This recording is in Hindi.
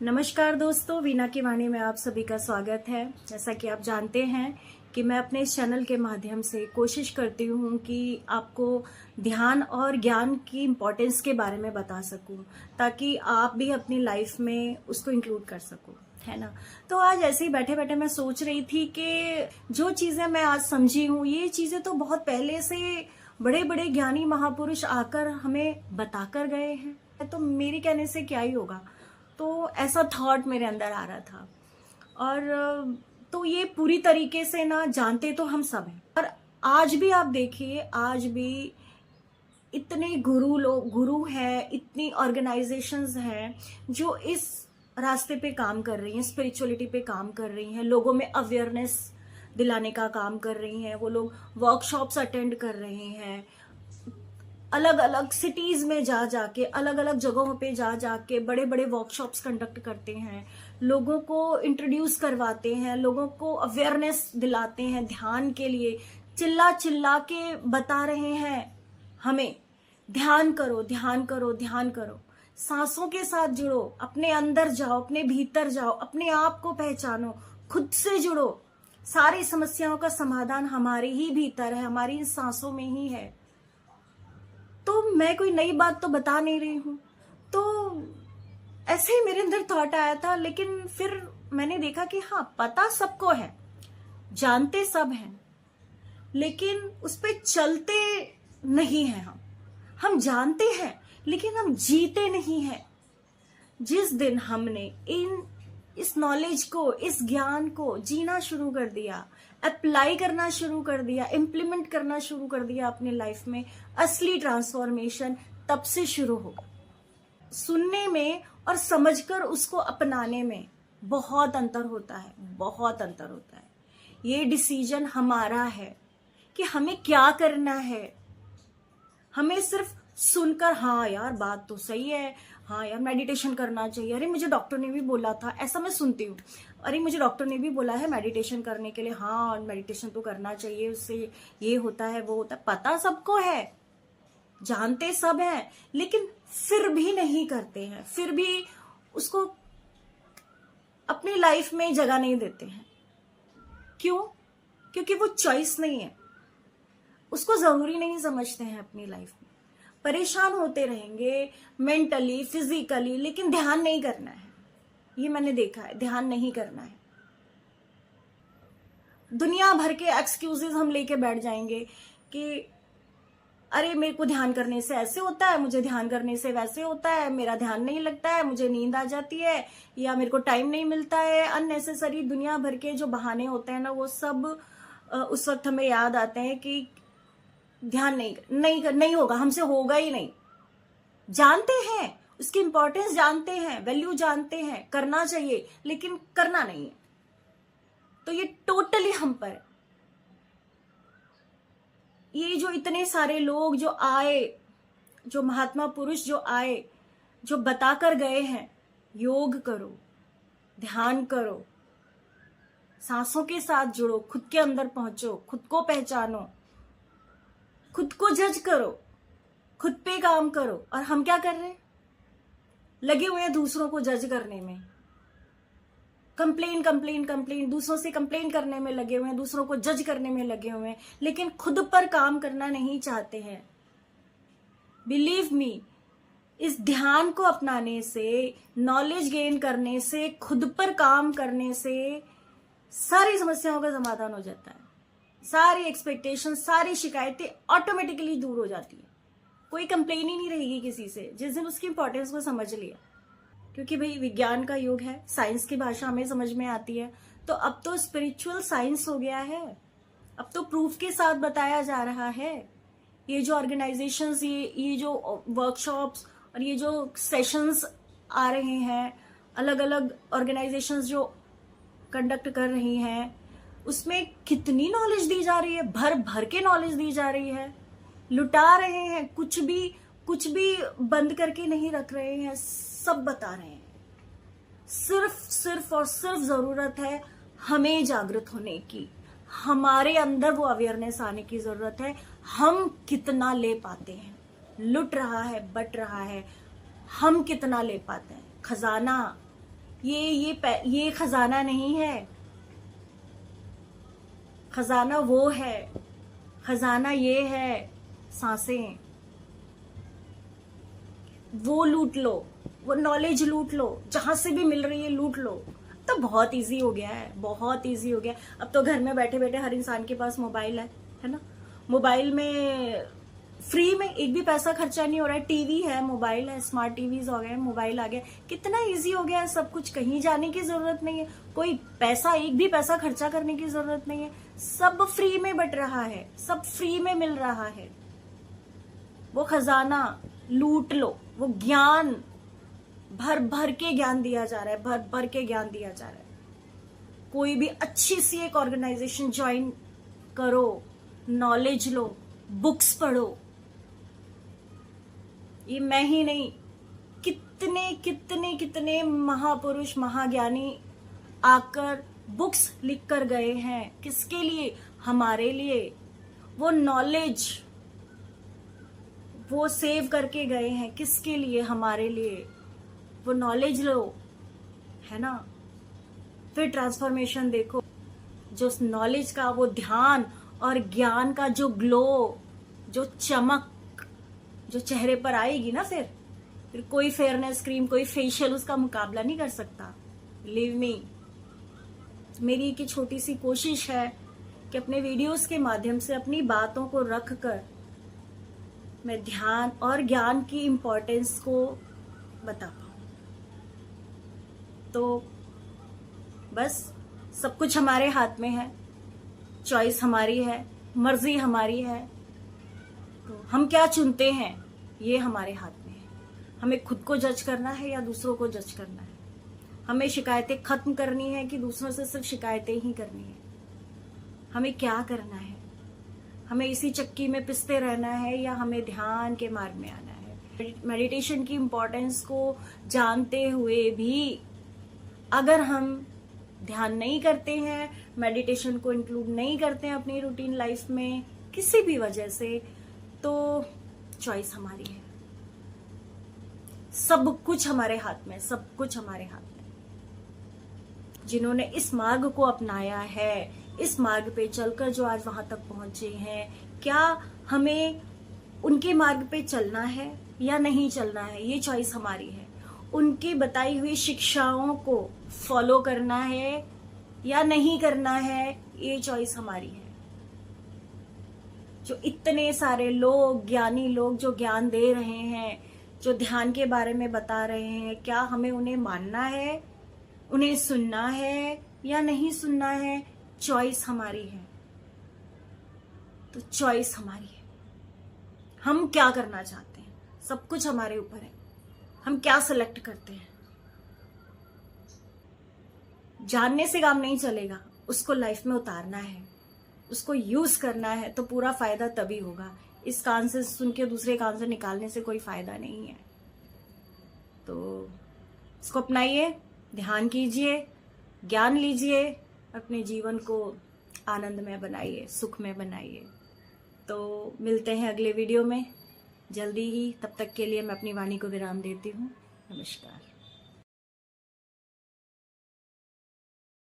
नमस्कार दोस्तों, वीणा की वाणी में आप सभी का स्वागत है। जैसा कि आप जानते हैं कि मैं अपने इस चैनल के माध्यम से कोशिश करती हूँ कि आपको ध्यान और ज्ञान की इम्पोर्टेंस के बारे में बता सकूँ, ताकि आप भी अपनी लाइफ में उसको इंक्लूड कर सको, है ना। तो आज ऐसे ही बैठे बैठे मैं सोच रही थी कि जो चीज़ें मैं आज समझी हूँ, ये चीज़ें तो बहुत पहले से बड़े बड़े ज्ञानी महापुरुष आकर हमें बताकर गए हैं, तो मेरे कहने से क्या ही होगा। तो ऐसा थॉट मेरे अंदर आ रहा था। और तो ये पूरी तरीके से ना जानते तो हम सब हैं, और आज भी आप देखिए, आज भी इतने गुरु हैं, इतनी ऑर्गेनाइजेशंस हैं जो इस रास्ते पे काम कर रही हैं, स्पिरिचुअलिटी पे काम कर रही हैं, लोगों में अवेयरनेस दिलाने का काम कर रही हैं। वो लोग वर्कशॉप्स अटेंड कर रहे हैं, अलग अलग सिटीज में जा जाके, अलग अलग जगहों पे जा जाके बड़े बड़े वर्कशॉप्स कंडक्ट करते हैं, लोगों को इंट्रोड्यूस करवाते हैं, लोगों को अवेयरनेस दिलाते हैं ध्यान के लिए, चिल्ला चिल्ला के बता रहे हैं हमें, ध्यान करो ध्यान करो ध्यान करो, सांसों के साथ जुड़ो, अपने अंदर जाओ, अपने भीतर जाओ, अपने आप को पहचानो, खुद से जुड़ो। सारी समस्याओं का समाधान हमारे ही भीतर है, हमारी इन सांसों में ही है। तो मैं कोई नई बात तो बता नहीं रही हूं। तो ऐसे ही मेरे अंदर थॉट आया था, लेकिन फिर मैंने देखा कि हाँ, पता सबको है, जानते सब हैं, लेकिन उस पे चलते नहीं हैं। हम जानते हैं लेकिन हम जीते नहीं हैं। जिस दिन हमने इस नॉलेज को, इस ज्ञान को जीना शुरू कर दिया, अप्लाई करना शुरू कर दिया, इम्प्लीमेंट करना शुरू कर दिया अपने लाइफ में, असली ट्रांसफॉर्मेशन तब से शुरू हो। सुनने में और समझकर उसको अपनाने में बहुत अंतर होता है, बहुत अंतर होता है। ये डिसीजन हमारा है कि हमें क्या करना है। हमें सिर्फ सुनकर हाँ यार बात तो सही है, हाँ यार मेडिटेशन करना चाहिए, अरे मुझे डॉक्टर ने भी बोला था, ऐसा मैं सुनती हूँ, अरे मुझे डॉक्टर ने भी बोला है मेडिटेशन करने के लिए, हाँ मेडिटेशन तो करना चाहिए, उससे ये होता है वो होता है। पता सबको है, जानते सब हैं, लेकिन फिर भी नहीं करते हैं, फिर भी उसको अपनी लाइफ में जगह नहीं देते हैं। क्यों? क्योंकि वो चॉइस नहीं है, उसको जरूरी नहीं समझते हैं अपनी लाइफ में। परेशान होते रहेंगे मेंटली, फिजिकली, लेकिन ध्यान नहीं करना है। ये मैंने देखा है, ध्यान नहीं करना है। दुनिया भर के एक्सक्यूजेस हम लेके बैठ जाएंगे कि अरे मेरे को ध्यान करने से ऐसे होता है, मुझे ध्यान करने से वैसे होता है, मेरा ध्यान नहीं लगता है, मुझे नींद आ जाती है, या मेरे को टाइम नहीं मिलता है। अननेसेसरी दुनिया भर के जो बहाने होते हैं ना, वो सब उस वक्त हमें याद आते हैं कि ध्यान नहीं होगा, हमसे होगा ही नहीं। जानते हैं उसकी इंपॉर्टेंस, जानते हैं वैल्यू, जानते हैं करना चाहिए, लेकिन करना नहीं है। तो ये टोटली हम पर है। ये जो इतने सारे लोग जो आए, जो महात्मा पुरुष जो आए, जो बताकर गए हैं, योग करो, ध्यान करो, सांसों के साथ जुड़ो, खुद के अंदर पहुंचो, खुद को पहचानो, खुद को जज करो, खुद पे काम करो। और हम क्या कर रहे हैं? लगे हुए हैं दूसरों को जज करने में, कंप्लेन कंप्लेन कंप्लेन, दूसरों से कंप्लेन करने में लगे हुए हैं, दूसरों को जज करने में लगे हुए हैं, लेकिन खुद पर काम करना नहीं चाहते हैं। बिलीव मी, इस ध्यान को अपनाने से, नॉलेज गेन करने से, खुद पर काम करने से सारी समस्याओं का समाधान हो जाता है। सारी एक्सपेक्टेशन, सारी शिकायतें ऑटोमेटिकली दूर हो जाती है। कोई कंप्लेन ही नहीं रहेगी किसी से, जिस दिन उसकी इंपॉर्टेंस को समझ लिया। क्योंकि भाई विज्ञान का युग है, साइंस की भाषा हमें समझ में आती है, तो अब तो स्पिरिचुअल साइंस हो गया है। अब तो प्रूफ के साथ बताया जा रहा है। ये जो ऑर्गेनाइजेशंस, ये जो वर्कशॉप्स और ये जो सेशंस आ रहे हैं, अलग अलग ऑर्गेनाइजेशंस जो कंडक्ट कर रही हैं, उसमें कितनी नॉलेज दी जा रही है, भर भर के नॉलेज दी जा रही है। लुटा रहे हैं, कुछ भी बंद करके नहीं रख रहे हैं, सब बता रहे हैं। सिर्फ और सिर्फ जरूरत है हमें जागृत होने की, हमारे अंदर वो अवेयरनेस आने की जरूरत है। हम कितना ले पाते हैं? लुट रहा है, बट रहा है, हम कितना ले पाते हैं? खजाना ये खजाना नहीं है। खजाना वो है, खजाना ये है सांसें। वो लूट लो, वो नॉलेज लूट लो, जहां से भी मिल रही है लूट लो। तो बहुत इजी हो गया है, बहुत इजी हो गया। अब तो घर में बैठे बैठे हर इंसान के पास मोबाइल है ना। मोबाइल में फ्री में एक भी पैसा खर्चा नहीं हो रहा है। टीवी है, मोबाइल है, स्मार्ट टीवीज हो गए, मोबाइल आ गया, कितना इजी हो गया है सब कुछ। कहीं जाने की जरूरत नहीं है, कोई पैसा, एक भी पैसा खर्चा करने की जरूरत नहीं है। सब फ्री में बट रहा है, सब फ्री में मिल रहा है। वो खजाना लूट लो, वो ज्ञान भर भर के ज्ञान दिया जा रहा है, भर भर के ज्ञान दिया जा रहा है। कोई भी अच्छी सी एक ऑर्गेनाइजेशन ज्वाइन करो, नॉलेज लो, बुक्स पढ़ो। ये मैं ही नहीं, कितने कितने कितने महापुरुष, महाज्ञानी आकर बुक्स लिख कर गए हैं। किसके लिए? हमारे लिए। वो नॉलेज वो सेव करके गए हैं। किसके लिए? हमारे लिए। वो नॉलेज लो, है ना। फिर ट्रांसफॉर्मेशन देखो, जो नॉलेज का वो ध्यान और ज्ञान का जो ग्लो, जो चमक जो चेहरे पर आएगी ना, फिर कोई फेयरनेस क्रीम, कोई फेशियल उसका मुकाबला नहीं कर सकता। Believe me. मेरी एक छोटी सी कोशिश है कि अपने वीडियोस के माध्यम से अपनी बातों को रख कर मैं ध्यान और ज्ञान की इम्पोर्टेंस को बता पाऊं। तो बस सब कुछ हमारे हाथ में है, चॉइस हमारी है, मर्जी हमारी है। तो हम क्या चुनते हैं ये हमारे हाथ में है। हमें खुद को जज करना है या दूसरों को जज करना है। हमें शिकायतें खत्म करनी है कि दूसरों से सिर्फ शिकायतें ही करनी है। हमें क्या करना है? हमें इसी चक्की में पिसते रहना है या हमें ध्यान के मार्ग में आना है? मेडिटेशन की इम्पोर्टेंस को जानते हुए भी अगर हम ध्यान नहीं करते हैं, मेडिटेशन को इंक्लूड नहीं करते हैं अपनी रूटीन लाइफ में किसी भी वजह से, तो चॉइस हमारी है। सब कुछ हमारे हाथ में, सब कुछ हमारे हाथ में। जिन्होंने इस मार्ग को अपनाया है, इस मार्ग पे चलकर जो आज वहां तक पहुंचे हैं, क्या हमें उनके मार्ग पे चलना है या नहीं चलना है? ये चॉइस हमारी है। उनकी बताई हुई शिक्षाओं को फॉलो करना है या नहीं करना है, ये चॉइस हमारी है। जो इतने सारे लोग, ज्ञानी लोग जो ज्ञान दे रहे हैं, जो ध्यान के बारे में बता रहे हैं, क्या हमें उन्हें मानना है, उन्हें सुनना है या नहीं सुनना है? चॉइस हमारी है। तो चॉइस हमारी है। हम क्या करना चाहते हैं, सब कुछ हमारे ऊपर है। हम क्या सिलेक्ट करते हैं? जानने से काम नहीं चलेगा, उसको लाइफ में उतारना है, उसको यूज करना है, तो पूरा फायदा तभी होगा। इस कान से सुन के दूसरे कान से निकालने से कोई फायदा नहीं है। तो इसको अपनाइए, ध्यान कीजिए, ज्ञान लीजिए, अपने जीवन को आनंदमय बनाइए, सुखमय बनाइए। तो मिलते हैं अगले वीडियो में जल्दी ही। तब तक के लिए मैं अपनी वाणी को विराम देती हूँ। नमस्कार।